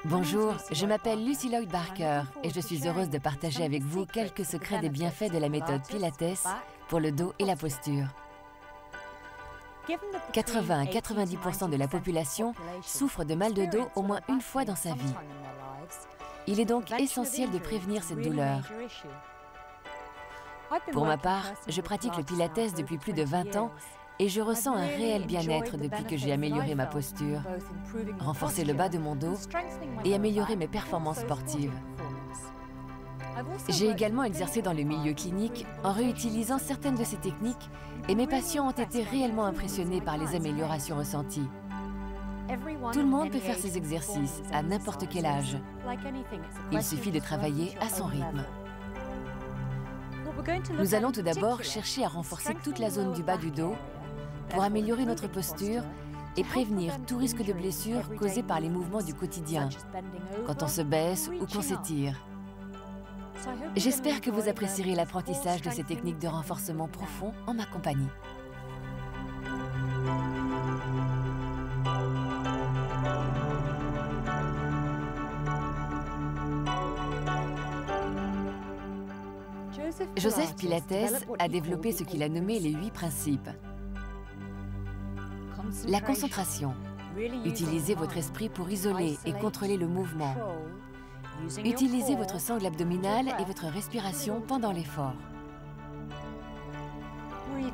Bonjour, je m'appelle Lucy Lloyd Barker et je suis heureuse de partager avec vous quelques secrets des bienfaits de la méthode Pilates pour le dos et la posture. 80 à 90% de la population souffre de mal de dos au moins une fois dans sa vie. Il est donc essentiel de prévenir cette douleur. Pour ma part, je pratique le Pilates depuis plus de 20 ans et je ressens un réel bien-être depuis que j'ai amélioré ma posture, renforcé le bas de mon dos et amélioré mes performances sportives. J'ai également exercé dans le milieu clinique en réutilisant certaines de ces techniques et mes patients ont été réellement impressionnés par les améliorations ressenties. Tout le monde peut faire ces exercices à n'importe quel âge. Il suffit de travailler à son rythme. Nous allons tout d'abord chercher à renforcer toute la zone du bas du dos pour améliorer notre posture et prévenir tout risque de blessure causé par les mouvements du quotidien, quand on se baisse ou qu'on s'étire. J'espère que vous apprécierez l'apprentissage de ces techniques de renforcement profond en ma compagnie. Joseph Pilates a développé ce qu'il a nommé les 8 principes. La concentration. Utilisez votre esprit pour isoler et contrôler le mouvement. Utilisez votre sangle abdominale et votre respiration pendant l'effort.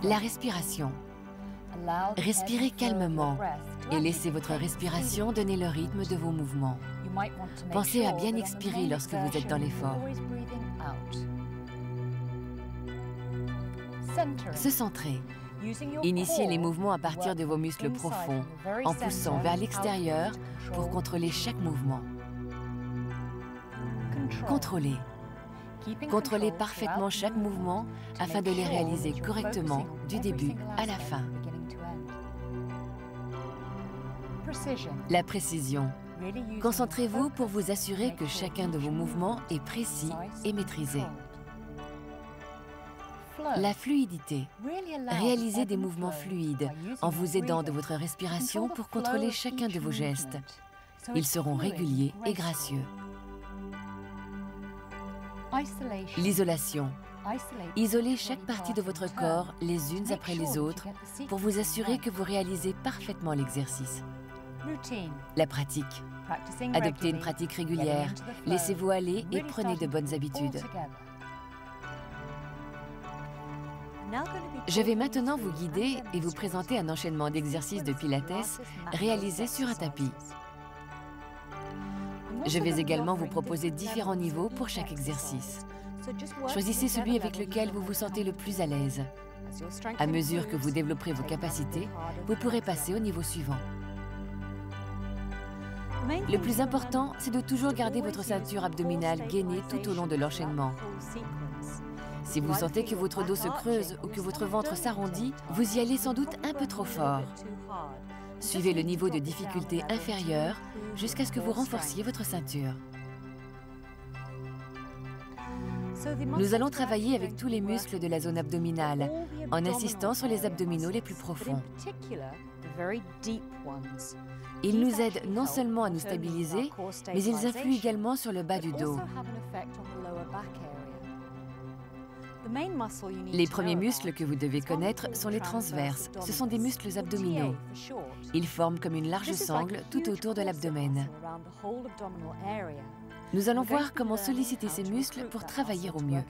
La respiration. Respirez calmement et laissez votre respiration donner le rythme de vos mouvements. Pensez à bien expirer lorsque vous êtes dans l'effort. Se centrer. Initiez les mouvements à partir de vos muscles profonds, en poussant vers l'extérieur pour contrôler chaque mouvement. Contrôlez. Contrôlez parfaitement chaque mouvement afin de les réaliser correctement du début à la fin. La précision. Concentrez-vous pour vous assurer que chacun de vos mouvements est précis et maîtrisé. La fluidité. Réalisez des mouvements fluides en vous aidant de votre respiration pour contrôler chacun de vos gestes. Ils seront réguliers et gracieux. L'isolation. Isolez chaque partie de votre corps les unes après les autres pour vous assurer que vous réalisez parfaitement l'exercice. La pratique. Adoptez une pratique régulière, laissez-vous aller et prenez de bonnes habitudes. Je vais maintenant vous guider et vous présenter un enchaînement d'exercices de Pilates réalisés sur un tapis. Je vais également vous proposer différents niveaux pour chaque exercice. Choisissez celui avec lequel vous vous sentez le plus à l'aise. À mesure que vous développerez vos capacités, vous pourrez passer au niveau suivant. Le plus important, c'est de toujours garder votre ceinture abdominale gainée tout au long de l'enchaînement. Si vous sentez que votre dos se creuse ou que votre ventre s'arrondit, vous y allez sans doute un peu trop fort. Suivez le niveau de difficulté inférieur jusqu'à ce que vous renforciez votre ceinture. Nous allons travailler avec tous les muscles de la zone abdominale, en insistant sur les abdominaux les plus profonds. Ils nous aident non seulement à nous stabiliser, mais ils influent également sur le bas du dos. Les premiers muscles que vous devez connaître sont les transverses. Ce sont des muscles abdominaux. Ils forment comme une large sangle tout autour de l'abdomen. Nous allons voir comment solliciter ces muscles pour travailler au mieux.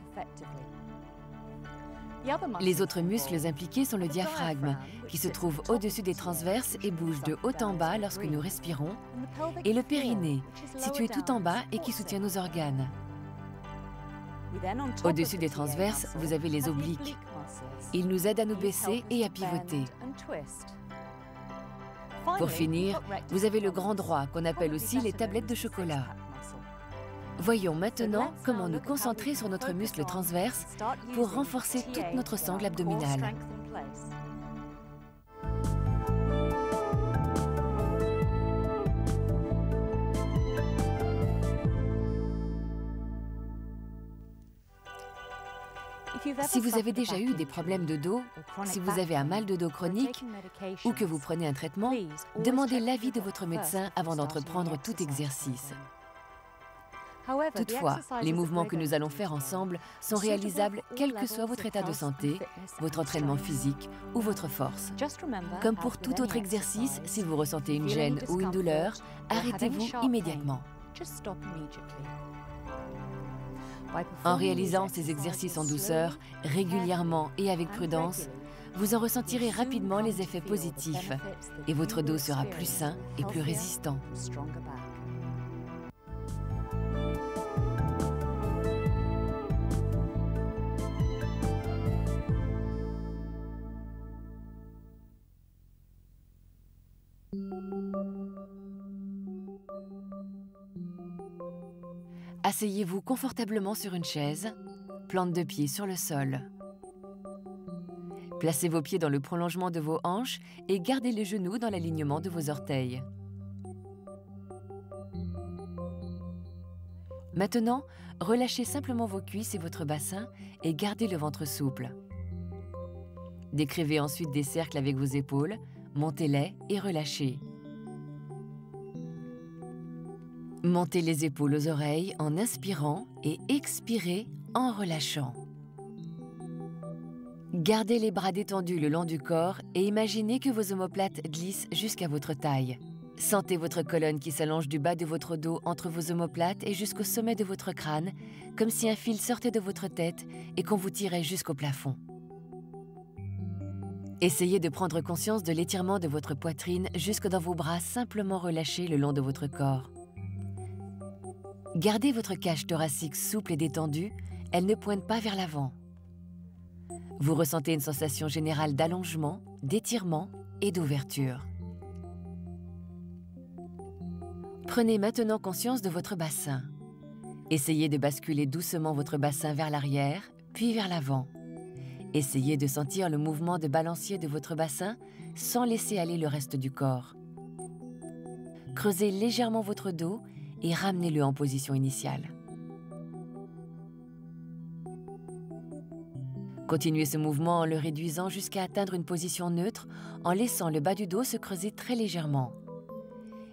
Les autres muscles impliqués sont le diaphragme, qui se trouve au-dessus des transverses et bouge de haut en bas lorsque nous respirons, et le périnée, situé tout en bas et qui soutient nos organes. Au-dessus des transverses, vous avez les obliques. Ils nous aident à nous baisser et à pivoter. Pour finir, vous avez le grand droit, qu'on appelle aussi les tablettes de chocolat. Voyons maintenant comment nous concentrer sur notre muscle transverse pour renforcer toute notre sangle abdominale. Si vous avez déjà eu des problèmes de dos, si vous avez un mal de dos chronique ou que vous prenez un traitement, demandez l'avis de votre médecin avant d'entreprendre tout exercice. Toutefois, les mouvements que nous allons faire ensemble sont réalisables quel que soit votre état de santé, votre entraînement physique ou votre force. Comme pour tout autre exercice, si vous ressentez une gêne ou une douleur, arrêtez-vous immédiatement. En réalisant ces exercices en douceur, régulièrement et avec prudence, vous en ressentirez rapidement les effets positifs et votre dos sera plus sain et plus résistant. Asseyez-vous confortablement sur une chaise, plante de pied sur le sol. Placez vos pieds dans le prolongement de vos hanches et gardez les genoux dans l'alignement de vos orteils. Maintenant, relâchez simplement vos cuisses et votre bassin et gardez le ventre souple. Décrivez ensuite des cercles avec vos épaules, montez-les et relâchez. Montez les épaules aux oreilles en inspirant et expirez en relâchant. Gardez les bras détendus le long du corps et imaginez que vos omoplates glissent jusqu'à votre taille. Sentez votre colonne qui s'allonge du bas de votre dos entre vos omoplates et jusqu'au sommet de votre crâne, comme si un fil sortait de votre tête et qu'on vous tirait jusqu'au plafond. Essayez de prendre conscience de l'étirement de votre poitrine jusque dans vos bras simplement relâchés le long de votre corps. Gardez votre cage thoracique souple et détendue, elle ne pointe pas vers l'avant. Vous ressentez une sensation générale d'allongement, d'étirement et d'ouverture. Prenez maintenant conscience de votre bassin. Essayez de basculer doucement votre bassin vers l'arrière, puis vers l'avant. Essayez de sentir le mouvement de balancier de votre bassin sans laisser aller le reste du corps. Creusez légèrement votre dos et ramenez-le en position initiale. Continuez ce mouvement en le réduisant jusqu'à atteindre une position neutre en laissant le bas du dos se creuser très légèrement.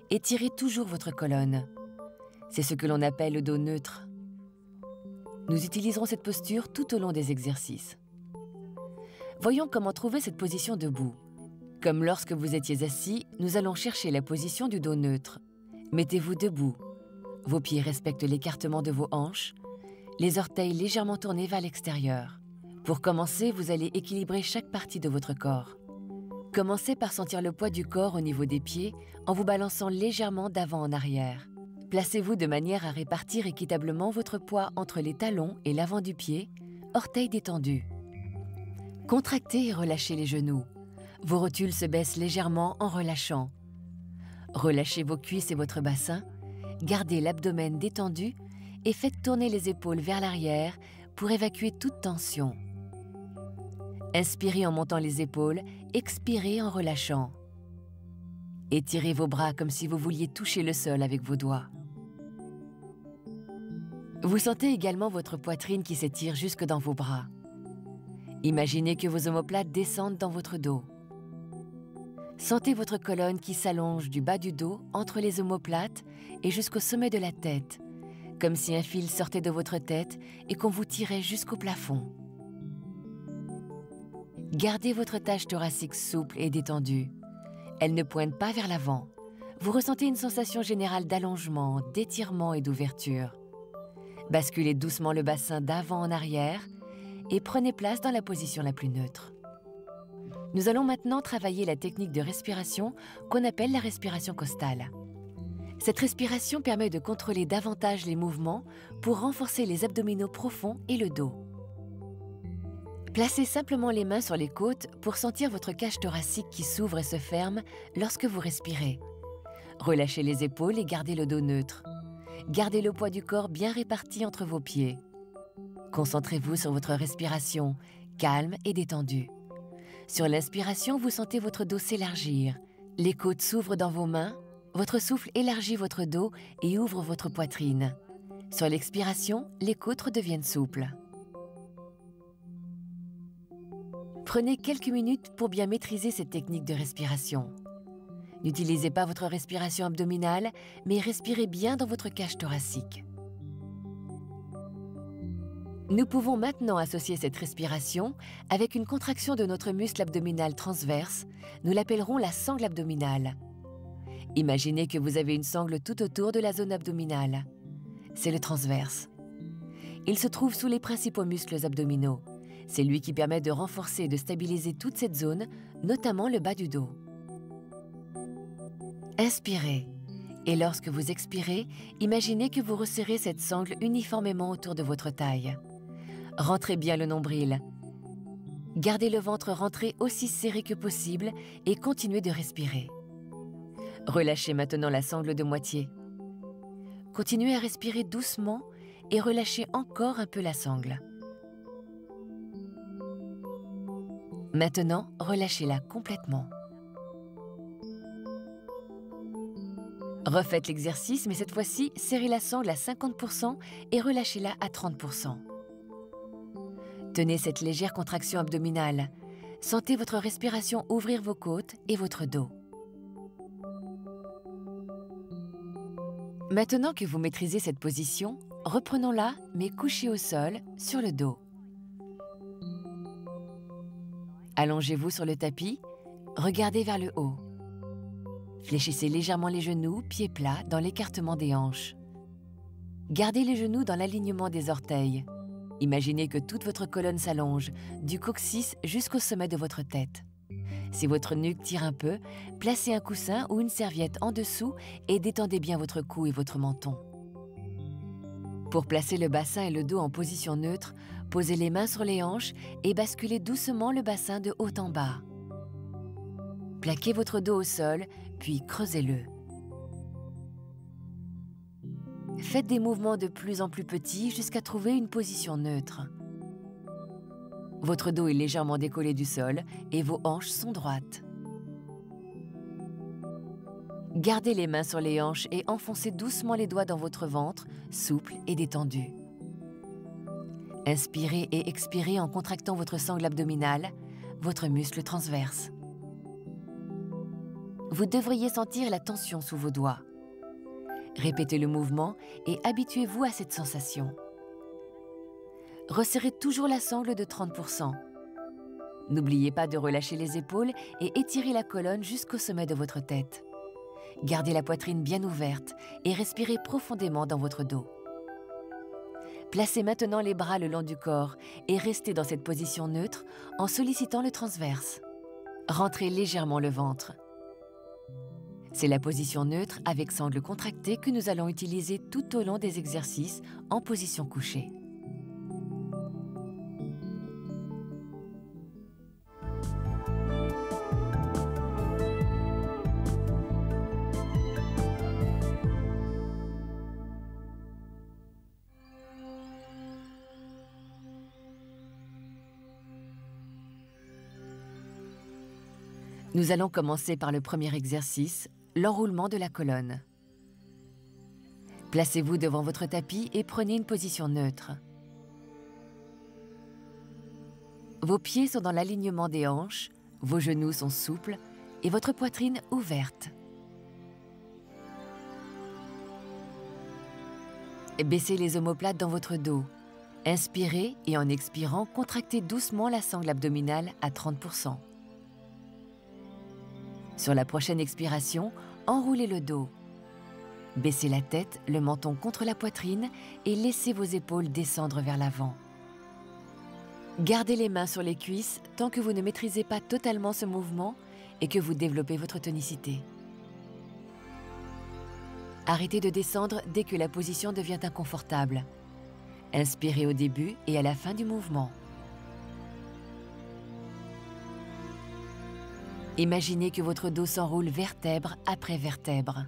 Étirez toujours votre colonne. C'est ce que l'on appelle le dos neutre. Nous utiliserons cette posture tout au long des exercices. Voyons comment trouver cette position debout. Comme lorsque vous étiez assis, nous allons chercher la position du dos neutre. Mettez-vous debout. Vos pieds respectent l'écartement de vos hanches, les orteils légèrement tournés vers l'extérieur. Pour commencer, vous allez équilibrer chaque partie de votre corps. Commencez par sentir le poids du corps au niveau des pieds en vous balançant légèrement d'avant en arrière. Placez-vous de manière à répartir équitablement votre poids entre les talons et l'avant du pied, orteils détendus. Contractez et relâchez les genoux. Vos rotules se baissent légèrement en relâchant. Relâchez vos cuisses et votre bassin. Gardez l'abdomen détendu et faites tourner les épaules vers l'arrière pour évacuer toute tension. Inspirez en montant les épaules, expirez en relâchant. Étirez vos bras comme si vous vouliez toucher le sol avec vos doigts. Vous sentez également votre poitrine qui s'étire jusque dans vos bras. Imaginez que vos omoplates descendent dans votre dos. Sentez votre colonne qui s'allonge du bas du dos entre les omoplates et jusqu'au sommet de la tête, comme si un fil sortait de votre tête et qu'on vous tirait jusqu'au plafond. Gardez votre cage thoracique souple et détendue. Elle ne pointe pas vers l'avant. Vous ressentez une sensation générale d'allongement, d'étirement et d'ouverture. Basculez doucement le bassin d'avant en arrière et prenez place dans la position la plus neutre. Nous allons maintenant travailler la technique de respiration qu'on appelle la respiration costale. Cette respiration permet de contrôler davantage les mouvements pour renforcer les abdominaux profonds et le dos. Placez simplement les mains sur les côtes pour sentir votre cage thoracique qui s'ouvre et se ferme lorsque vous respirez. Relâchez les épaules et gardez le dos neutre. Gardez le poids du corps bien réparti entre vos pieds. Concentrez-vous sur votre respiration, calme et détendue. Sur l'inspiration, vous sentez votre dos s'élargir. Les côtes s'ouvrent dans vos mains. Votre souffle élargit votre dos et ouvre votre poitrine. Sur l'expiration, les côtes redeviennent souples. Prenez quelques minutes pour bien maîtriser cette technique de respiration. N'utilisez pas votre respiration abdominale, mais respirez bien dans votre cage thoracique. Nous pouvons maintenant associer cette respiration avec une contraction de notre muscle abdominal transverse. Nous l'appellerons la sangle abdominale. Imaginez que vous avez une sangle tout autour de la zone abdominale. C'est le transverse. Il se trouve sous les principaux muscles abdominaux. C'est lui qui permet de renforcer et de stabiliser toute cette zone, notamment le bas du dos. Inspirez. Et lorsque vous expirez, imaginez que vous resserrez cette sangle uniformément autour de votre taille. Rentrez bien le nombril. Gardez le ventre rentré aussi serré que possible et continuez de respirer. Relâchez maintenant la sangle de moitié. Continuez à respirer doucement et relâchez encore un peu la sangle. Maintenant, relâchez-la complètement. Refaites l'exercice, mais cette fois-ci, serrez la sangle à 50% et relâchez-la à 30%. Tenez cette légère contraction abdominale. Sentez votre respiration ouvrir vos côtes et votre dos. Maintenant que vous maîtrisez cette position, reprenons-la, mais couchée au sol, sur le dos. Allongez-vous sur le tapis, regardez vers le haut. Fléchissez légèrement les genoux, pieds plats, dans l'écartement des hanches. Gardez les genoux dans l'alignement des orteils. Imaginez que toute votre colonne s'allonge, du coccyx jusqu'au sommet de votre tête. Si votre nuque tire un peu, placez un coussin ou une serviette en dessous et détendez bien votre cou et votre menton. Pour placer le bassin et le dos en position neutre, posez les mains sur les hanches et basculez doucement le bassin de haut en bas. Plaquez votre dos au sol, puis creusez-le. Faites des mouvements de plus en plus petits jusqu'à trouver une position neutre. Votre dos est légèrement décollé du sol et vos hanches sont droites. Gardez les mains sur les hanches et enfoncez doucement les doigts dans votre ventre, souple et détendu. Inspirez et expirez en contractant votre sangle abdominale, votre muscle transverse. Vous devriez sentir la tension sous vos doigts. Répétez le mouvement et habituez-vous à cette sensation. Resserrez toujours la sangle de 30%. N'oubliez pas de relâcher les épaules et étirez la colonne jusqu'au sommet de votre tête. Gardez la poitrine bien ouverte et respirez profondément dans votre dos. Placez maintenant les bras le long du corps et restez dans cette position neutre en sollicitant le transverse. Rentrez légèrement le ventre. C'est la position neutre avec sangle contractée que nous allons utiliser tout au long des exercices en position couchée. Nous allons commencer par le premier exercice, l'enroulement de la colonne. Placez-vous devant votre tapis et prenez une position neutre. Vos pieds sont dans l'alignement des hanches, vos genoux sont souples et votre poitrine ouverte. Baissez les omoplates dans votre dos. Inspirez et en expirant, contractez doucement la sangle abdominale à 30%. Sur la prochaine expiration, enroulez le dos. Baissez la tête, le menton contre la poitrine et laissez vos épaules descendre vers l'avant. Gardez les mains sur les cuisses tant que vous ne maîtrisez pas totalement ce mouvement et que vous développez votre tonicité. Arrêtez de descendre dès que la position devient inconfortable. Inspirez au début et à la fin du mouvement. Imaginez que votre dos s'enroule vertèbre après vertèbre.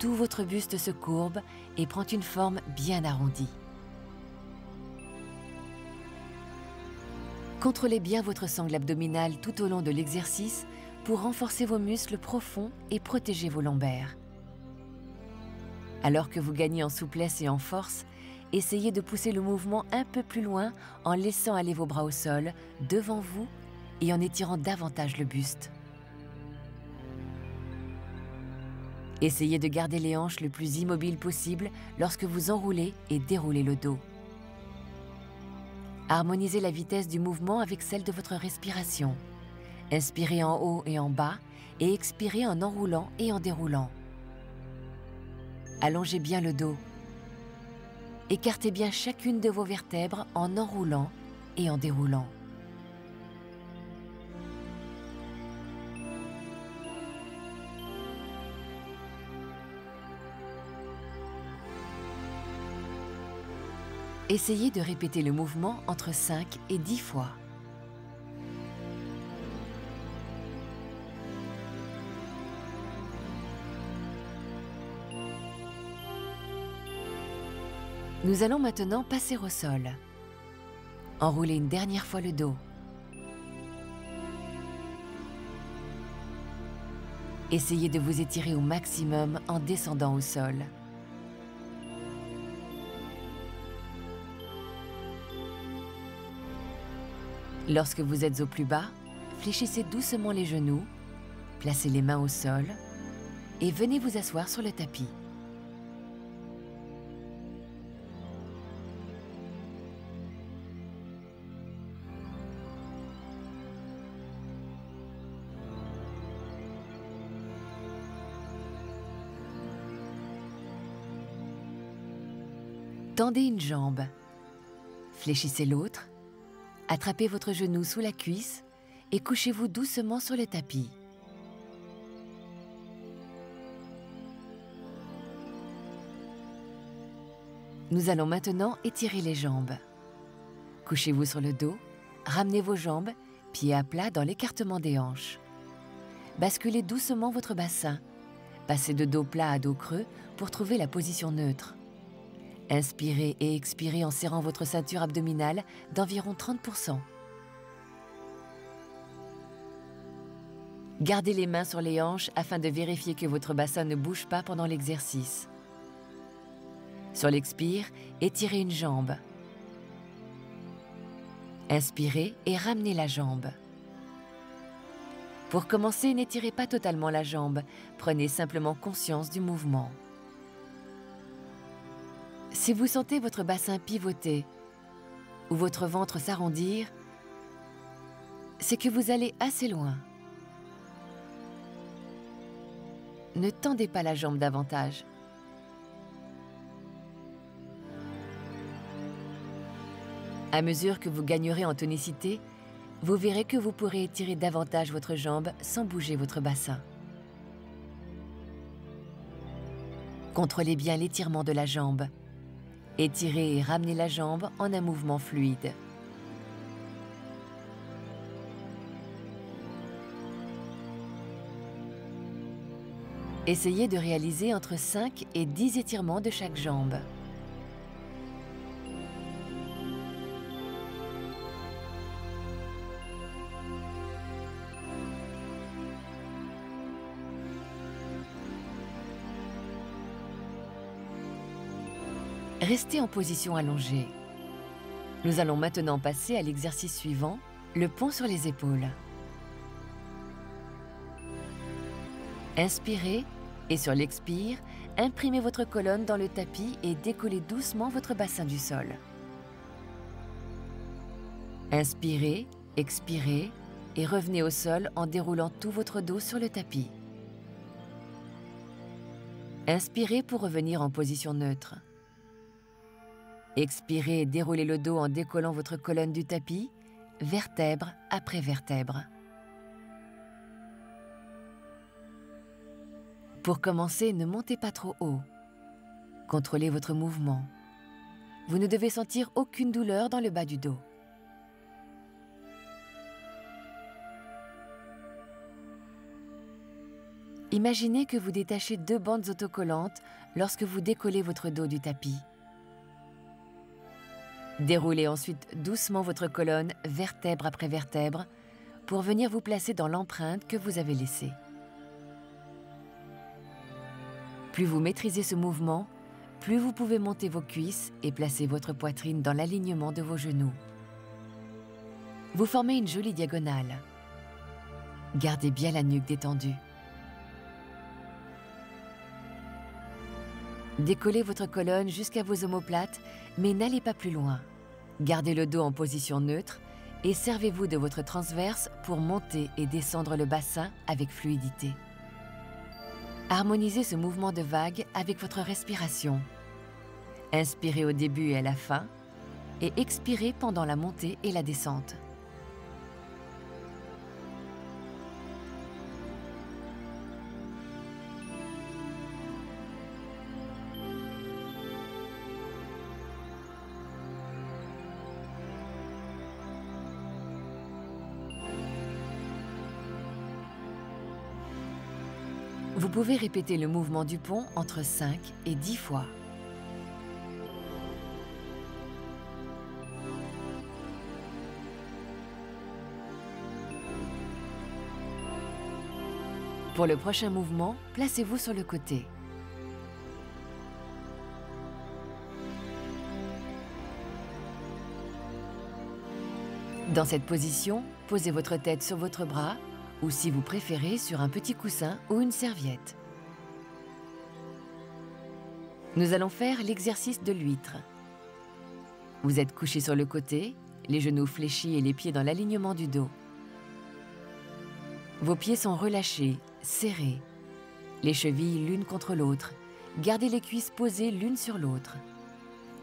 Tout votre buste se courbe et prend une forme bien arrondie. Contrôlez bien votre sangle abdominale tout au long de l'exercice pour renforcer vos muscles profonds et protéger vos lombaires. Alors que vous gagnez en souplesse et en force, essayez de pousser le mouvement un peu plus loin en laissant aller vos bras au sol, devant vous et en étirant davantage le buste. Essayez de garder les hanches le plus immobiles possible lorsque vous enroulez et déroulez le dos. Harmonisez la vitesse du mouvement avec celle de votre respiration. Inspirez en haut et en bas et expirez en enroulant et en déroulant. Allongez bien le dos. Écartez bien chacune de vos vertèbres en enroulant et en déroulant. Essayez de répéter le mouvement entre 5 et 10 fois. Nous allons maintenant passer au sol. Enroulez une dernière fois le dos. Essayez de vous étirer au maximum en descendant au sol. Lorsque vous êtes au plus bas, fléchissez doucement les genoux, placez les mains au sol et venez vous asseoir sur le tapis. Tendez une jambe, fléchissez l'autre, attrapez votre genou sous la cuisse et couchez-vous doucement sur le tapis. Nous allons maintenant étirer les jambes. Couchez-vous sur le dos, ramenez vos jambes, pieds à plat dans l'écartement des hanches. Basculez doucement votre bassin. Passez de dos plat à dos creux pour trouver la position neutre. Inspirez et expirez en serrant votre ceinture abdominale d'environ 30%. Gardez les mains sur les hanches afin de vérifier que votre bassin ne bouge pas pendant l'exercice. Sur l'expire, étirez une jambe. Inspirez et ramenez la jambe. Pour commencer, n'étirez pas totalement la jambe, prenez simplement conscience du mouvement. Si vous sentez votre bassin pivoter ou votre ventre s'arrondir, c'est que vous allez assez loin. Ne tendez pas la jambe davantage. À mesure que vous gagnerez en tonicité, vous verrez que vous pourrez étirer davantage votre jambe sans bouger votre bassin. Contrôlez bien l'étirement de la jambe. Étirez et ramenez la jambe en un mouvement fluide. Essayez de réaliser entre 5 et 10 étirements de chaque jambe. Restez en position allongée. Nous allons maintenant passer à l'exercice suivant, le pont sur les épaules. Inspirez et sur l'expire, imprimez votre colonne dans le tapis et décollez doucement votre bassin du sol. Inspirez, expirez et revenez au sol en déroulant tout votre dos sur le tapis. Inspirez pour revenir en position neutre. Expirez et déroulez le dos en décollant votre colonne du tapis, vertèbre après vertèbre. Pour commencer, ne montez pas trop haut. Contrôlez votre mouvement. Vous ne devez sentir aucune douleur dans le bas du dos. Imaginez que vous détachez 2 bandes autocollantes lorsque vous décollez votre dos du tapis. Déroulez ensuite doucement votre colonne, vertèbre après vertèbre, pour venir vous placer dans l'empreinte que vous avez laissée. Plus vous maîtrisez ce mouvement, plus vous pouvez monter vos cuisses et placer votre poitrine dans l'alignement de vos genoux. Vous formez une jolie diagonale. Gardez bien la nuque détendue. Décollez votre colonne jusqu'à vos omoplates, mais n'allez pas plus loin. Gardez le dos en position neutre et servez-vous de votre transverse pour monter et descendre le bassin avec fluidité. Harmonisez ce mouvement de vague avec votre respiration. Inspirez au début et à la fin et expirez pendant la montée et la descente. Vous pouvez répéter le mouvement du pont entre 5 et 10 fois. Pour le prochain mouvement, placez-vous sur le côté. Dans cette position, posez votre tête sur votre bras ou si vous préférez sur un petit coussin ou une serviette. Nous allons faire l'exercice de l'huître. Vous êtes couché sur le côté, les genoux fléchis et les pieds dans l'alignement du dos. Vos pieds sont relâchés, serrés. Les chevilles l'une contre l'autre. Gardez les cuisses posées l'une sur l'autre.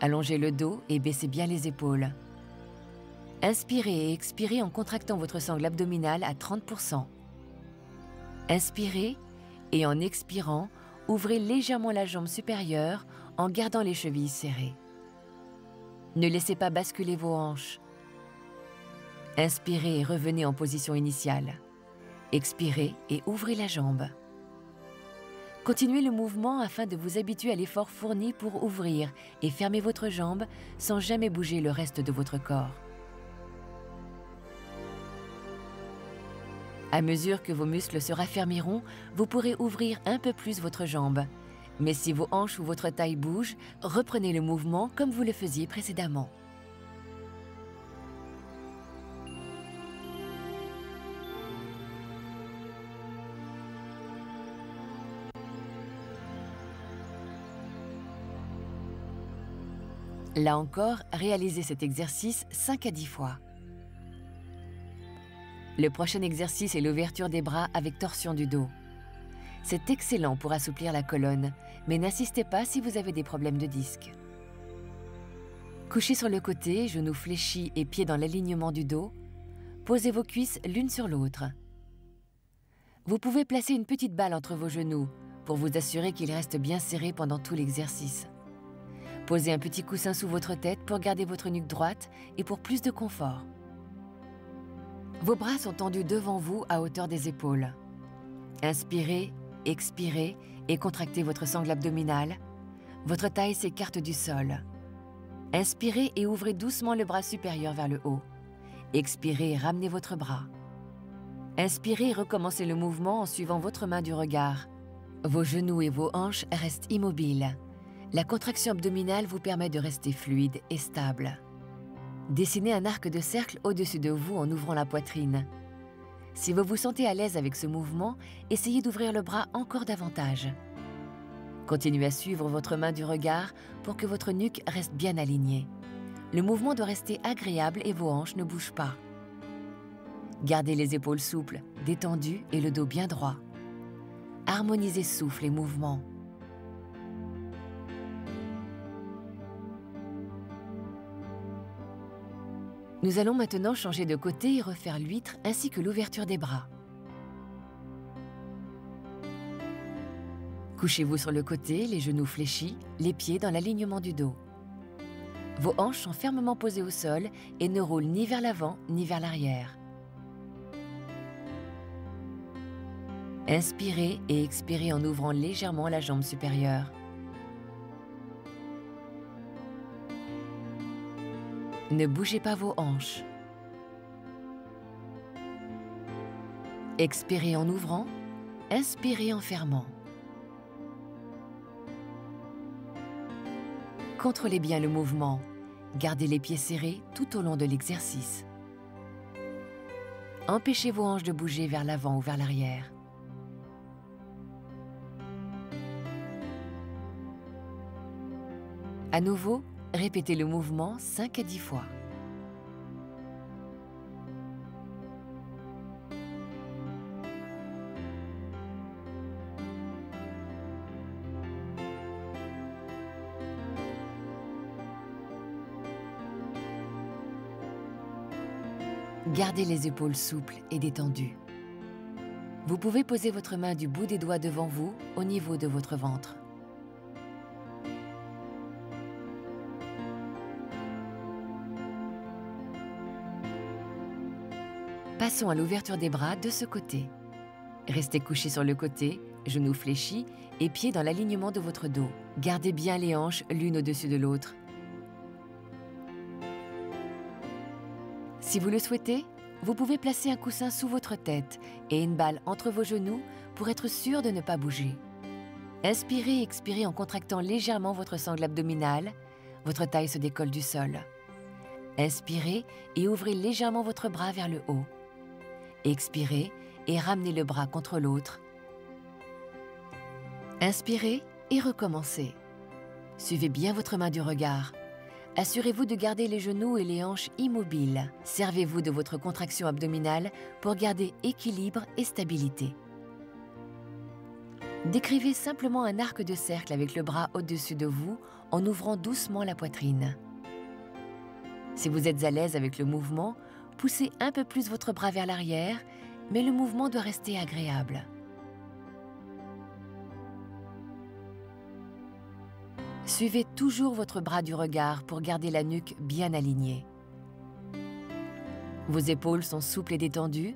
Allongez le dos et baissez bien les épaules. Inspirez et expirez en contractant votre sangle abdominale à 30%. Inspirez et en expirant, ouvrez légèrement la jambe supérieure en gardant les chevilles serrées. Ne laissez pas basculer vos hanches. Inspirez et revenez en position initiale. Expirez et ouvrez la jambe. Continuez le mouvement afin de vous habituer à l'effort fourni pour ouvrir et fermer votre jambe sans jamais bouger le reste de votre corps. À mesure que vos muscles se raffermiront, vous pourrez ouvrir un peu plus votre jambe. Mais si vos hanches ou votre taille bougent, reprenez le mouvement comme vous le faisiez précédemment. Là encore, réalisez cet exercice 5 à 10 fois. Le prochain exercice est l'ouverture des bras avec torsion du dos. C'est excellent pour assouplir la colonne, mais n'insistez pas si vous avez des problèmes de disque. Couché sur le côté, genoux fléchis et pieds dans l'alignement du dos, posez vos cuisses l'une sur l'autre. Vous pouvez placer une petite balle entre vos genoux pour vous assurer qu'ils restent bien serrés pendant tout l'exercice. Posez un petit coussin sous votre tête pour garder votre nuque droite et pour plus de confort. Vos bras sont tendus devant vous à hauteur des épaules. Inspirez, expirez et contractez votre sangle abdominale. Votre taille s'écarte du sol. Inspirez et ouvrez doucement le bras supérieur vers le haut. Expirez et ramenez votre bras. Inspirez et recommencez le mouvement en suivant votre main du regard. Vos genoux et vos hanches restent immobiles. La contraction abdominale vous permet de rester fluide et stable. Dessinez un arc de cercle au-dessus de vous en ouvrant la poitrine. Si vous vous sentez à l'aise avec ce mouvement, essayez d'ouvrir le bras encore davantage. Continuez à suivre votre main du regard pour que votre nuque reste bien alignée. Le mouvement doit rester agréable et vos hanches ne bougent pas. Gardez les épaules souples, détendues et le dos bien droit. Harmonisez souffle et mouvement. Nous allons maintenant changer de côté et refaire l'huître ainsi que l'ouverture des bras. Couchez-vous sur le côté, les genoux fléchis, les pieds dans l'alignement du dos. Vos hanches sont fermement posées au sol et ne roulent ni vers l'avant ni vers l'arrière. Inspirez et expirez en ouvrant légèrement la jambe supérieure. Ne bougez pas vos hanches. Expirez en ouvrant, inspirez en fermant. Contrôlez bien le mouvement. Gardez les pieds serrés tout au long de l'exercice. Empêchez vos hanches de bouger vers l'avant ou vers l'arrière. À nouveau, répétez le mouvement 5 à 10 fois. Gardez les épaules souples et détendues. Vous pouvez poser votre main du bout des doigts devant vous, au niveau de votre ventre. Passons à l'ouverture des bras de ce côté. Restez couché sur le côté, genoux fléchis et pieds dans l'alignement de votre dos. Gardez bien les hanches l'une au-dessus de l'autre. Si vous le souhaitez, vous pouvez placer un coussin sous votre tête et une balle entre vos genoux pour être sûr de ne pas bouger. Inspirez et expirez en contractant légèrement votre sangle abdominale. Votre taille se décolle du sol. Inspirez et ouvrez légèrement votre bras vers le haut. Expirez et ramenez le bras contre l'autre. Inspirez et recommencez. Suivez bien votre main du regard. Assurez-vous de garder les genoux et les hanches immobiles. Servez-vous de votre contraction abdominale pour garder équilibre et stabilité. Décrivez simplement un arc de cercle avec le bras au-dessus de vous en ouvrant doucement la poitrine. Si vous êtes à l'aise avec le mouvement, poussez un peu plus votre bras vers l'arrière, mais le mouvement doit rester agréable. Suivez toujours votre bras du regard pour garder la nuque bien alignée. Vos épaules sont souples et détendues,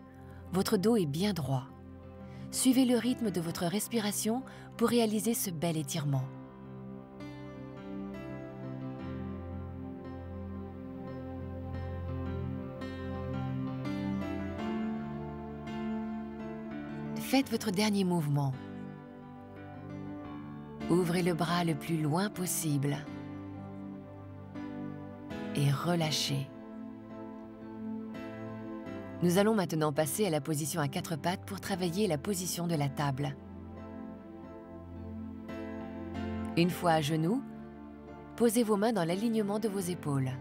votre dos est bien droit. Suivez le rythme de votre respiration pour réaliser ce bel étirement. Faites votre dernier mouvement. Ouvrez le bras le plus loin possible et relâchez. Nous allons maintenant passer à la position à quatre pattes pour travailler la position de la table. Une fois à genoux, posez vos mains dans l'alignement de vos épaules.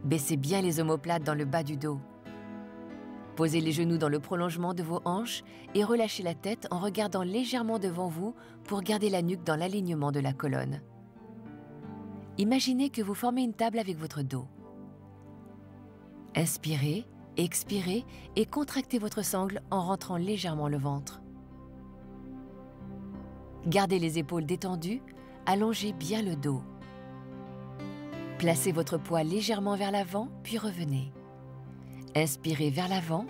Baissez bien les omoplates dans le bas du dos. Posez les genoux dans le prolongement de vos hanches et relâchez la tête en regardant légèrement devant vous pour garder la nuque dans l'alignement de la colonne. Imaginez que vous formez une table avec votre dos. Inspirez, expirez et contractez votre sangle en rentrant légèrement le ventre. Gardez les épaules détendues, allongez bien le dos. Placez votre poids légèrement vers l'avant, puis revenez. Inspirez vers l'avant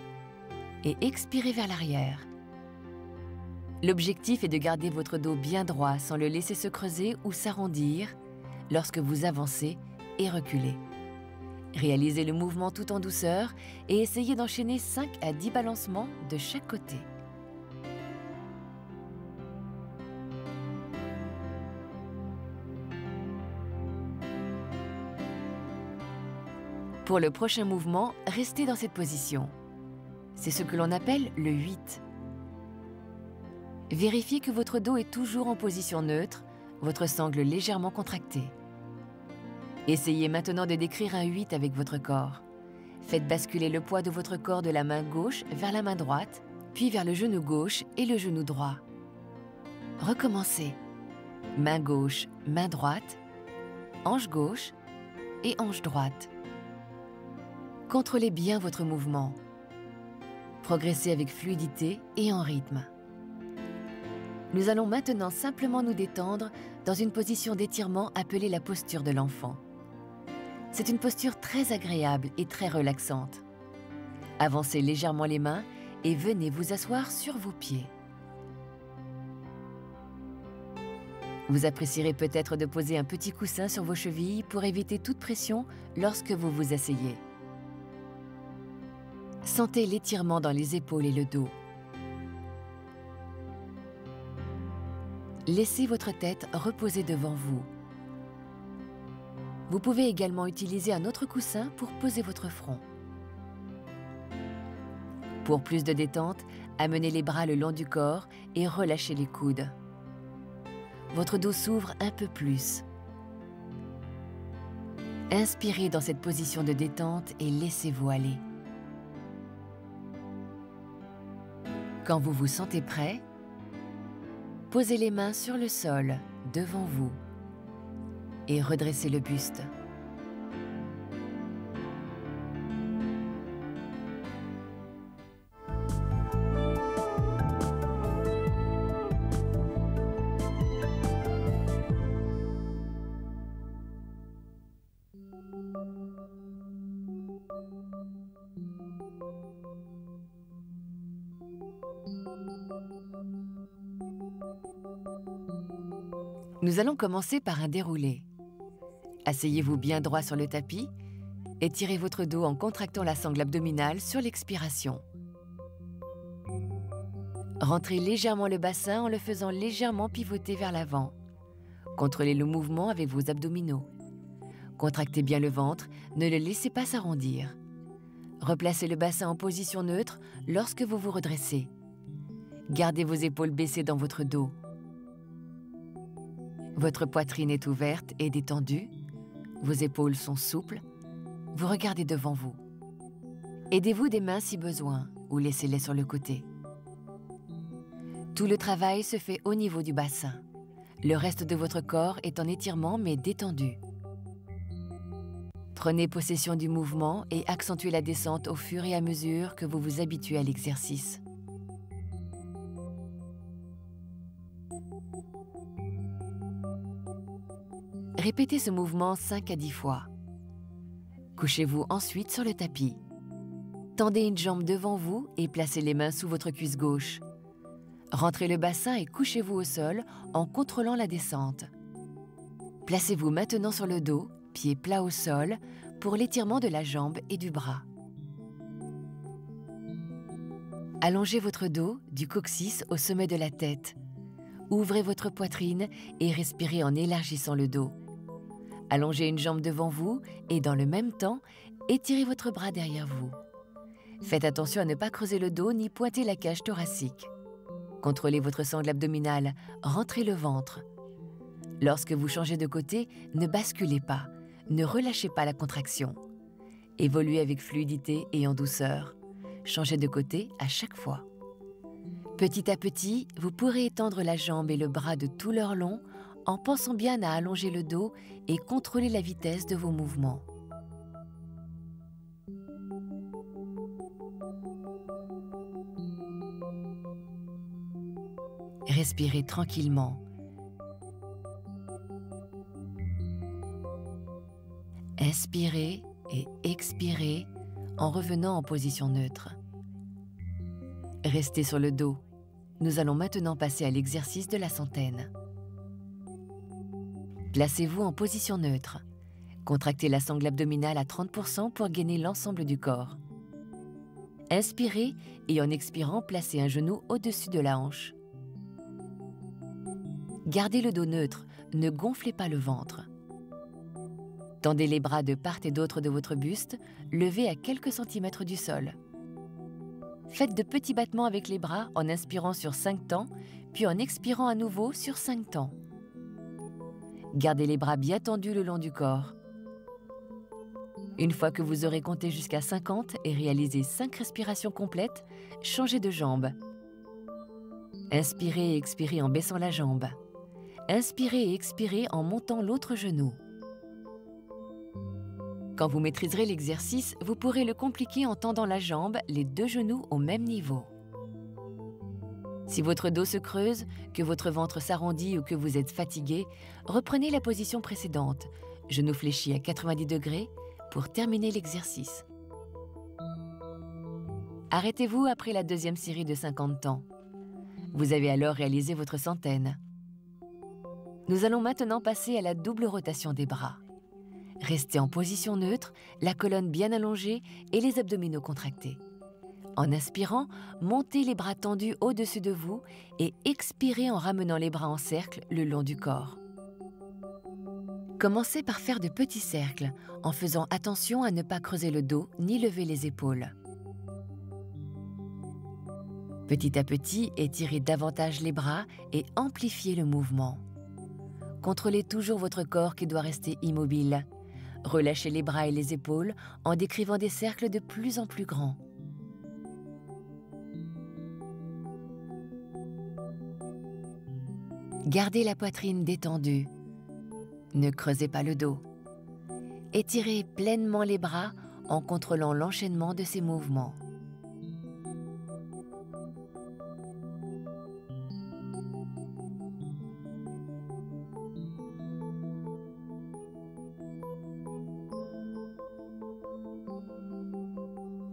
et expirez vers l'arrière. L'objectif est de garder votre dos bien droit sans le laisser se creuser ou s'arrondir lorsque vous avancez et reculez. Réalisez le mouvement tout en douceur et essayez d'enchaîner 5 à 10 balancements de chaque côté. Pour le prochain mouvement, restez dans cette position. C'est ce que l'on appelle le 8. Vérifiez que votre dos est toujours en position neutre, votre sangle légèrement contractée. Essayez maintenant de décrire un 8 avec votre corps. Faites basculer le poids de votre corps de la main gauche vers la main droite, puis vers le genou gauche et le genou droit. Recommencez. Main gauche, main droite, hanche gauche et hanche droite. Contrôlez bien votre mouvement. Progressez avec fluidité et en rythme. Nous allons maintenant simplement nous détendre dans une position d'étirement appelée la posture de l'enfant. C'est une posture très agréable et très relaxante. Avancez légèrement les mains et venez vous asseoir sur vos pieds. Vous apprécierez peut-être de poser un petit coussin sur vos chevilles pour éviter toute pression lorsque vous vous asseyez. Sentez l'étirement dans les épaules et le dos. Laissez votre tête reposer devant vous. Vous pouvez également utiliser un autre coussin pour poser votre front. Pour plus de détente, amenez les bras le long du corps et relâchez les coudes. Votre dos s'ouvre un peu plus. Inspirez dans cette position de détente et laissez-vous aller. Quand vous vous sentez prêt, posez les mains sur le sol devant vous et redressez le buste. Nous allons commencer par un déroulé. Asseyez-vous bien droit sur le tapis, étirez votre dos en contractant la sangle abdominale sur l'expiration. Rentrez légèrement le bassin en le faisant légèrement pivoter vers l'avant. Contrôlez le mouvement avec vos abdominaux. Contractez bien le ventre, ne le laissez pas s'arrondir. Replacez le bassin en position neutre lorsque vous vous redressez. Gardez vos épaules baissées dans votre dos. Votre poitrine est ouverte et détendue. Vos épaules sont souples. Vous regardez devant vous. Aidez-vous des mains si besoin ou laissez-les sur le côté. Tout le travail se fait au niveau du bassin. Le reste de votre corps est en étirement mais détendu. Prenez possession du mouvement et accentuez la descente au fur et à mesure que vous vous habituez à l'exercice. Répétez ce mouvement 5 à 10 fois. Couchez-vous ensuite sur le tapis. Tendez une jambe devant vous et placez les mains sous votre cuisse gauche. Rentrez le bassin et couchez-vous au sol en contrôlant la descente. Placez-vous maintenant sur le dos, pieds plats au sol, pour l'étirement de la jambe et du bras. Allongez votre dos du coccyx au sommet de la tête. Ouvrez votre poitrine et respirez en élargissant le dos. Allongez une jambe devant vous et dans le même temps, étirez votre bras derrière vous. Faites attention à ne pas creuser le dos ni pointer la cage thoracique. Contrôlez votre sangle abdominale, rentrez le ventre. Lorsque vous changez de côté, ne basculez pas, ne relâchez pas la contraction. Évoluez avec fluidité et en douceur. Changez de côté à chaque fois. Petit à petit, vous pourrez étendre la jambe et le bras de tout leur long en pensant bien à allonger le dos et contrôler la vitesse de vos mouvements. Respirez tranquillement. Inspirez et expirez en revenant en position neutre. Restez sur le dos. Nous allons maintenant passer à l'exercice de la centaine. Placez-vous en position neutre. Contractez la sangle abdominale à 30% pour gainer l'ensemble du corps. Inspirez et en expirant, placez un genou au-dessus de la hanche. Gardez le dos neutre, ne gonflez pas le ventre. Tendez les bras de part et d'autre de votre buste, levés à quelques centimètres du sol. Faites de petits battements avec les bras en inspirant sur 5 temps, puis en expirant à nouveau sur 5 temps. Gardez les bras bien tendus le long du corps. Une fois que vous aurez compté jusqu'à 50 et réalisé 5 respirations complètes, changez de jambe. Inspirez et expirez en baissant la jambe. Inspirez et expirez en montant l'autre genou. Quand vous maîtriserez l'exercice, vous pourrez le compliquer en tendant la jambe, les 2 genoux au même niveau. Si votre dos se creuse, que votre ventre s'arrondit ou que vous êtes fatigué, reprenez la position précédente, genoux fléchis à 90 degrés, pour terminer l'exercice. Arrêtez-vous après la deuxième série de 50 temps. Vous avez alors réalisé votre centaine. Nous allons maintenant passer à la double rotation des bras. Restez en position neutre, la colonne bien allongée et les abdominaux contractés. En inspirant, montez les bras tendus au-dessus de vous et expirez en ramenant les bras en cercle le long du corps. Commencez par faire de petits cercles, en faisant attention à ne pas creuser le dos ni lever les épaules. Petit à petit, étirez davantage les bras et amplifiez le mouvement. Contrôlez toujours votre corps qui doit rester immobile. Relâchez les bras et les épaules en décrivant des cercles de plus en plus grands. Gardez la poitrine détendue. Ne creusez pas le dos. Étirez pleinement les bras en contrôlant l'enchaînement de ces mouvements.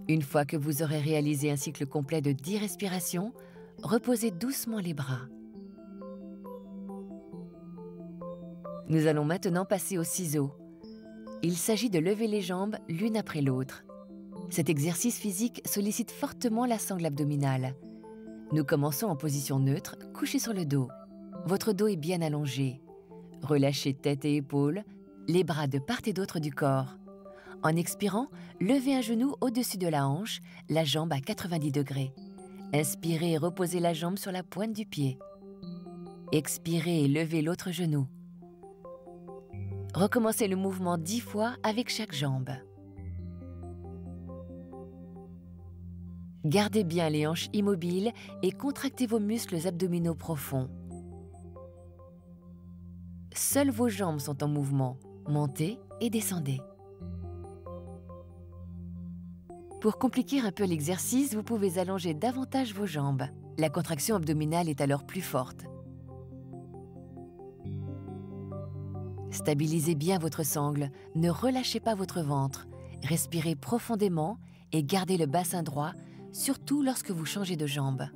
Une fois que vous aurez réalisé un cycle complet de 10 respirations, reposez doucement les bras. Nous allons maintenant passer aux ciseaux. Il s'agit de lever les jambes l'une après l'autre. Cet exercice physique sollicite fortement la sangle abdominale. Nous commençons en position neutre, couché sur le dos. Votre dos est bien allongé. Relâchez tête et épaules, les bras de part et d'autre du corps. En expirant, levez un genou au-dessus de la hanche, la jambe à 90 degrés. Inspirez et reposez la jambe sur la pointe du pied. Expirez et levez l'autre genou. Recommencez le mouvement 10 fois avec chaque jambe. Gardez bien les hanches immobiles et contractez vos muscles abdominaux profonds. Seules vos jambes sont en mouvement. Montez et descendez. Pour compliquer un peu l'exercice, vous pouvez allonger davantage vos jambes. La contraction abdominale est alors plus forte. Stabilisez bien votre sangle, ne relâchez pas votre ventre. Respirez profondément et gardez le bassin droit, surtout lorsque vous changez de jambe.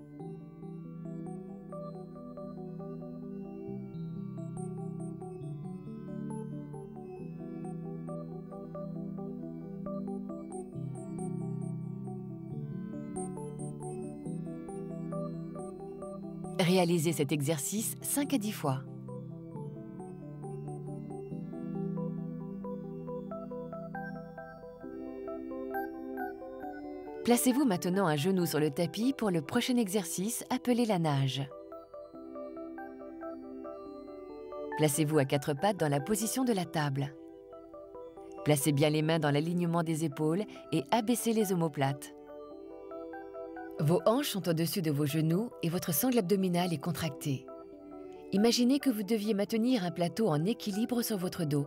Réalisez cet exercice 5 à 10 fois. Placez-vous maintenant un genou sur le tapis pour le prochain exercice appelé la nage. Placez-vous à 4 pattes dans la position de la table. Placez bien les mains dans l'alignement des épaules et abaissez les omoplates. Vos hanches sont au-dessus de vos genoux et votre sangle abdominale est contractée. Imaginez que vous deviez maintenir un plateau en équilibre sur votre dos.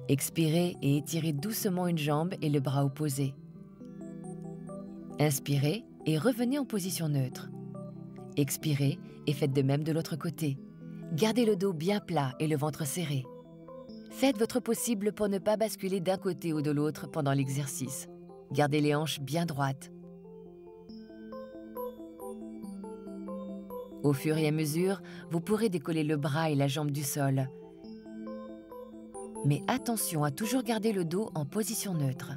Expirez et étirez doucement une jambe et le bras opposé. Inspirez et revenez en position neutre. Expirez et faites de même de l'autre côté. Gardez le dos bien plat et le ventre serré. Faites votre possible pour ne pas basculer d'un côté ou de l'autre pendant l'exercice. Gardez les hanches bien droites. Au fur et à mesure, vous pourrez décoller le bras et la jambe du sol. Mais attention à toujours garder le dos en position neutre.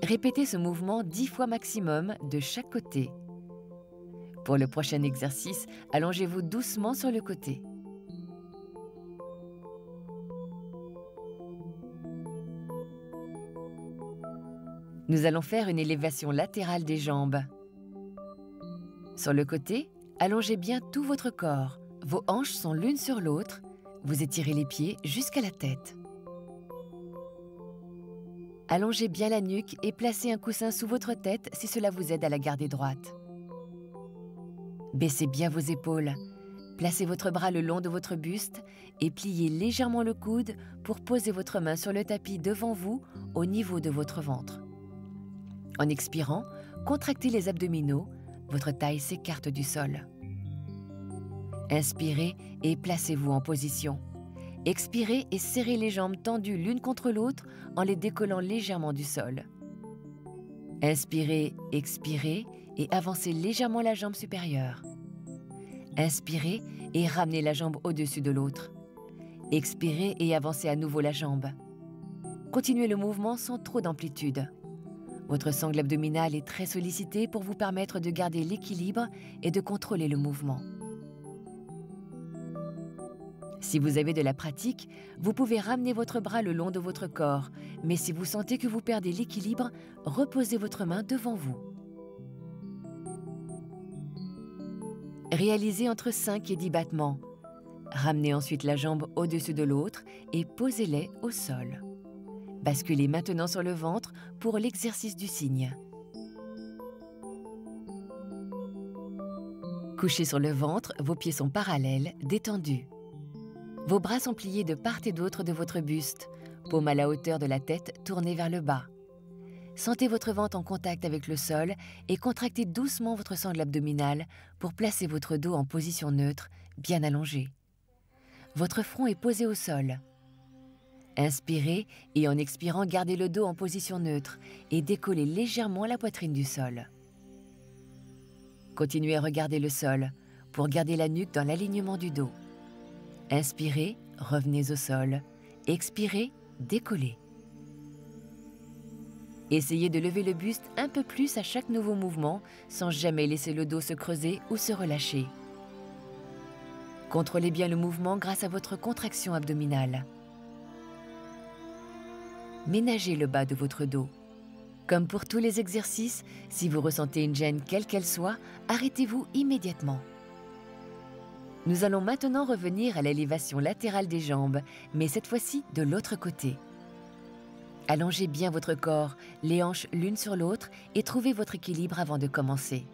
Répétez ce mouvement 10 fois maximum de chaque côté. Pour le prochain exercice, allongez-vous doucement sur le côté. Nous allons faire une élévation latérale des jambes. Sur le côté, allongez bien tout votre corps. Vos hanches sont l'une sur l'autre. Vous étirez les pieds jusqu'à la tête. Allongez bien la nuque et placez un coussin sous votre tête si cela vous aide à la garder droite. Baissez bien vos épaules. Placez votre bras le long de votre buste et pliez légèrement le coude pour poser votre main sur le tapis devant vous au niveau de votre ventre. En expirant, contractez les abdominaux, votre taille s'écarte du sol. Inspirez et placez-vous en position. Expirez et serrez les jambes tendues l'une contre l'autre en les décollant légèrement du sol. Inspirez, expirez et avancez légèrement la jambe supérieure. Inspirez et ramenez la jambe au-dessus de l'autre. Expirez et avancez à nouveau la jambe. Continuez le mouvement sans trop d'amplitude. Votre sangle abdominale est très sollicitée pour vous permettre de garder l'équilibre et de contrôler le mouvement. Si vous avez de la pratique, vous pouvez ramener votre bras le long de votre corps, mais si vous sentez que vous perdez l'équilibre, reposez votre main devant vous. Réalisez entre 5 et 10 battements. Ramenez ensuite la jambe au-dessus de l'autre et posez-les au sol. Basculez maintenant sur le ventre pour l'exercice du cygne. Couché sur le ventre, vos pieds sont parallèles, détendus. Vos bras sont pliés de part et d'autre de votre buste, paume à la hauteur de la tête tournée vers le bas. Sentez votre ventre en contact avec le sol et contractez doucement votre sangle abdominale pour placer votre dos en position neutre, bien allongé. Votre front est posé au sol. Inspirez et en expirant, gardez le dos en position neutre et décollez légèrement la poitrine du sol. Continuez à regarder le sol pour garder la nuque dans l'alignement du dos. Inspirez, revenez au sol. Expirez, décollez. Essayez de lever le buste un peu plus à chaque nouveau mouvement sans jamais laisser le dos se creuser ou se relâcher. Contrôlez bien le mouvement grâce à votre contraction abdominale. Ménagez le bas de votre dos. Comme pour tous les exercices, si vous ressentez une gêne quelle qu'elle soit, arrêtez-vous immédiatement. Nous allons maintenant revenir à l'élévation latérale des jambes, mais cette fois-ci de l'autre côté. Allongez bien votre corps, les hanches l'une sur l'autre et trouvez votre équilibre avant de commencer.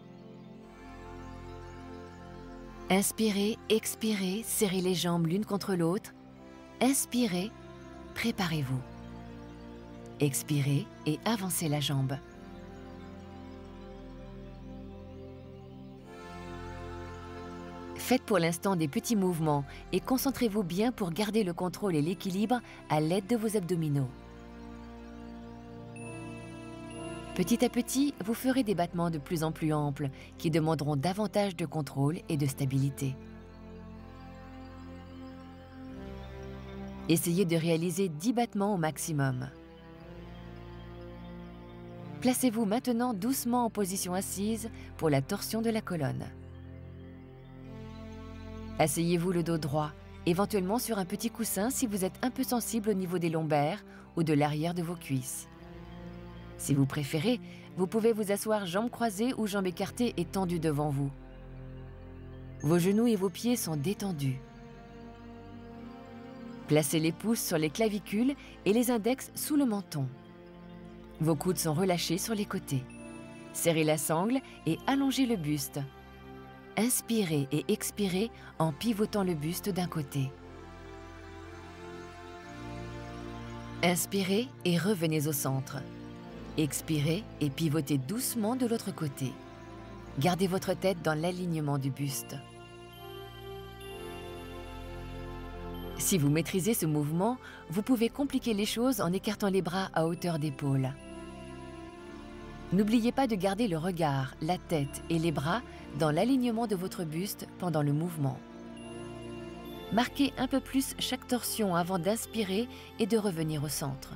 Inspirez, expirez, serrez les jambes l'une contre l'autre. Inspirez, préparez-vous. Expirez et avancez la jambe. Faites pour l'instant des petits mouvements et concentrez-vous bien pour garder le contrôle et l'équilibre à l'aide de vos abdominaux. Petit à petit, vous ferez des battements de plus en plus amples qui demanderont davantage de contrôle et de stabilité. Essayez de réaliser 10 battements au maximum. Placez-vous maintenant doucement en position assise pour la torsion de la colonne. Asseyez-vous le dos droit, éventuellement sur un petit coussin si vous êtes un peu sensible au niveau des lombaires ou de l'arrière de vos cuisses. Si vous préférez, vous pouvez vous asseoir jambes croisées ou jambes écartées et tendues devant vous. Vos genoux et vos pieds sont détendus. Placez les pouces sur les clavicules et les index sous le menton. Vos coudes sont relâchés sur les côtés. Serrez la sangle et allongez le buste. Inspirez et expirez en pivotant le buste d'un côté. Inspirez et revenez au centre. Expirez et pivotez doucement de l'autre côté. Gardez votre tête dans l'alignement du buste. Si vous maîtrisez ce mouvement, vous pouvez compliquer les choses en écartant les bras à hauteur d'épaule. N'oubliez pas de garder le regard, la tête et les bras dans l'alignement de votre buste pendant le mouvement. Marquez un peu plus chaque torsion avant d'inspirer et de revenir au centre.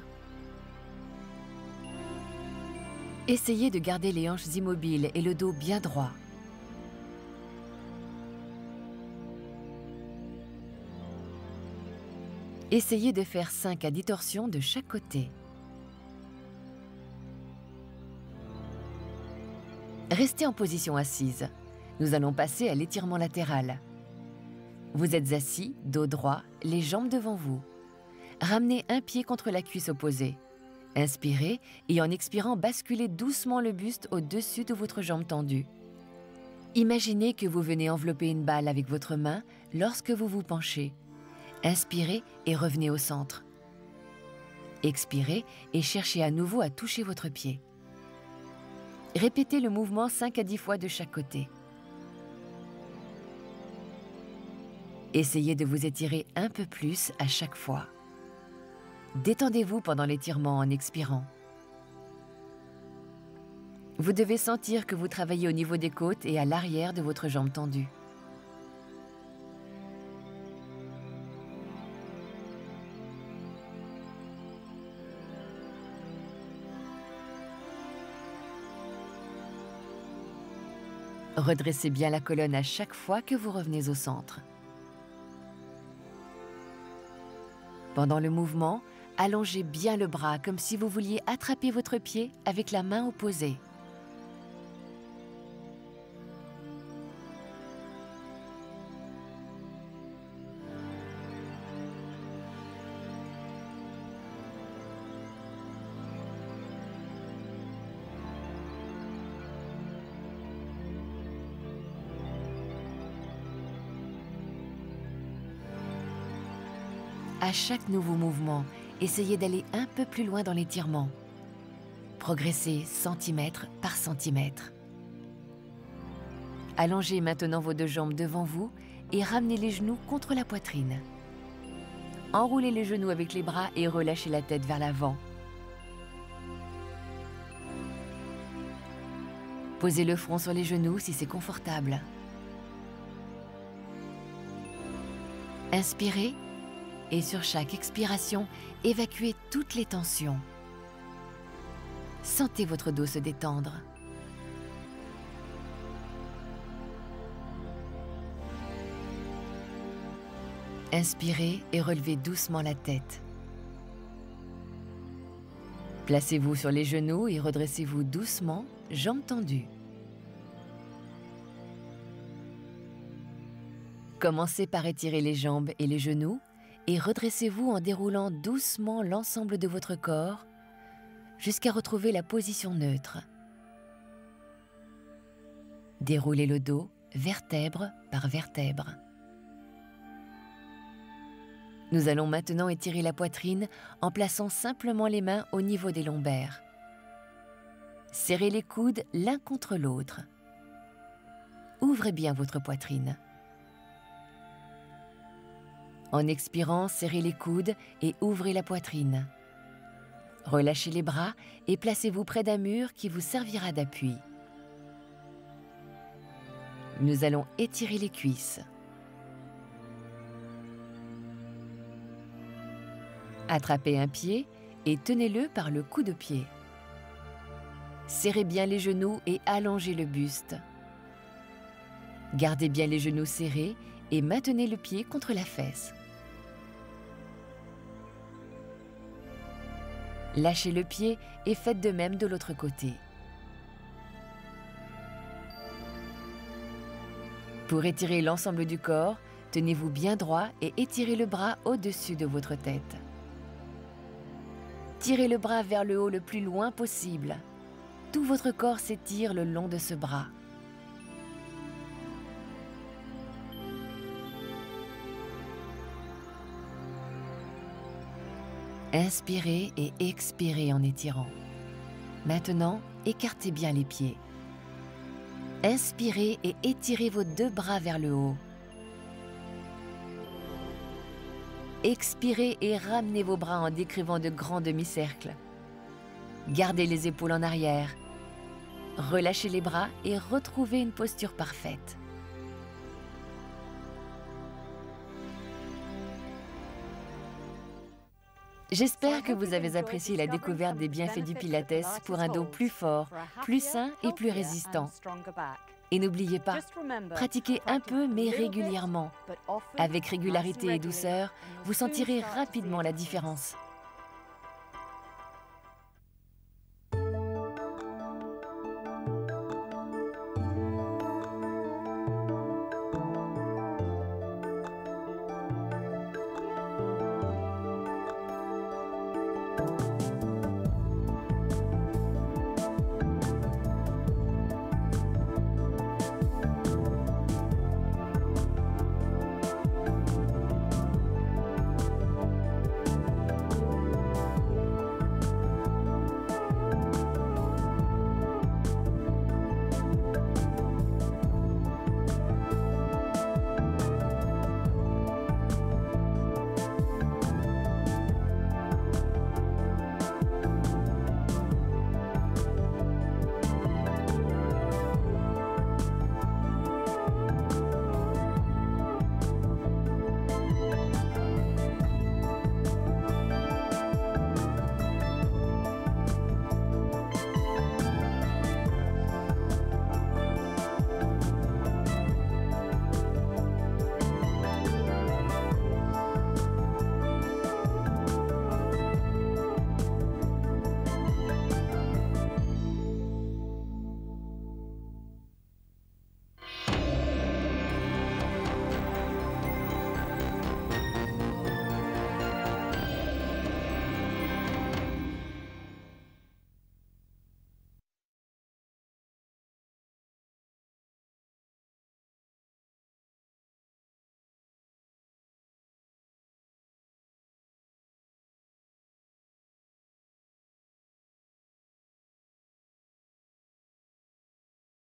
Essayez de garder les hanches immobiles et le dos bien droit. Essayez de faire 5 à 10 torsions de chaque côté. Restez en position assise. Nous allons passer à l'étirement latéral. Vous êtes assis, dos droit, les jambes devant vous. Ramenez un pied contre la cuisse opposée. Inspirez et en expirant, basculez doucement le buste au-dessus de votre jambe tendue. Imaginez que vous venez envelopper une balle avec votre main lorsque vous vous penchez. Inspirez et revenez au centre. Expirez et cherchez à nouveau à toucher votre pied. Répétez le mouvement 5 à 10 fois de chaque côté. Essayez de vous étirer un peu plus à chaque fois. Détendez-vous pendant l'étirement en expirant. Vous devez sentir que vous travaillez au niveau des côtes et à l'arrière de votre jambe tendue. Redressez bien la colonne à chaque fois que vous revenez au centre. Pendant le mouvement, allongez bien le bras comme si vous vouliez attraper votre pied avec la main opposée. À chaque nouveau mouvement, essayez d'aller un peu plus loin dans l'étirement. Progressez centimètre par centimètre. Allongez maintenant vos deux jambes devant vous et ramenez les genoux contre la poitrine. Enroulez les genoux avec les bras et relâchez la tête vers l'avant. Posez le front sur les genoux si c'est confortable. Inspirez. Et sur chaque expiration, évacuez toutes les tensions. Sentez votre dos se détendre. Inspirez et relevez doucement la tête. Placez-vous sur les genoux et redressez-vous doucement, jambes tendues. Commencez par étirer les jambes et les genoux et redressez-vous en déroulant doucement l'ensemble de votre corps jusqu'à retrouver la position neutre. Déroulez le dos, vertèbre par vertèbre. Nous allons maintenant étirer la poitrine en plaçant simplement les mains au niveau des lombaires. Serrez les coudes l'un contre l'autre. Ouvrez bien votre poitrine. En expirant, serrez les coudes et ouvrez la poitrine. Relâchez les bras et placez-vous près d'un mur qui vous servira d'appui. Nous allons étirer les cuisses. Attrapez un pied et tenez-le par le coup de pied. Serrez bien les genoux et allongez le buste. Gardez bien les genoux serrés et maintenez le pied contre la fesse. Lâchez le pied et faites de même de l'autre côté. Pour étirer l'ensemble du corps, tenez-vous bien droit et étirez le bras au-dessus de votre tête. Tirez le bras vers le haut le plus loin possible. Tout votre corps s'étire le long de ce bras. Inspirez et expirez en étirant. Maintenant, écartez bien les pieds. Inspirez et étirez vos deux bras vers le haut. Expirez et ramenez vos bras en décrivant de grands demi-cercles. Gardez les épaules en arrière. Relâchez les bras et retrouvez une posture parfaite. J'espère que vous avez apprécié la découverte des bienfaits du Pilates pour un dos plus fort, plus sain et plus résistant. Et n'oubliez pas, pratiquez un peu mais régulièrement. Avec régularité et douceur, vous sentirez rapidement la différence.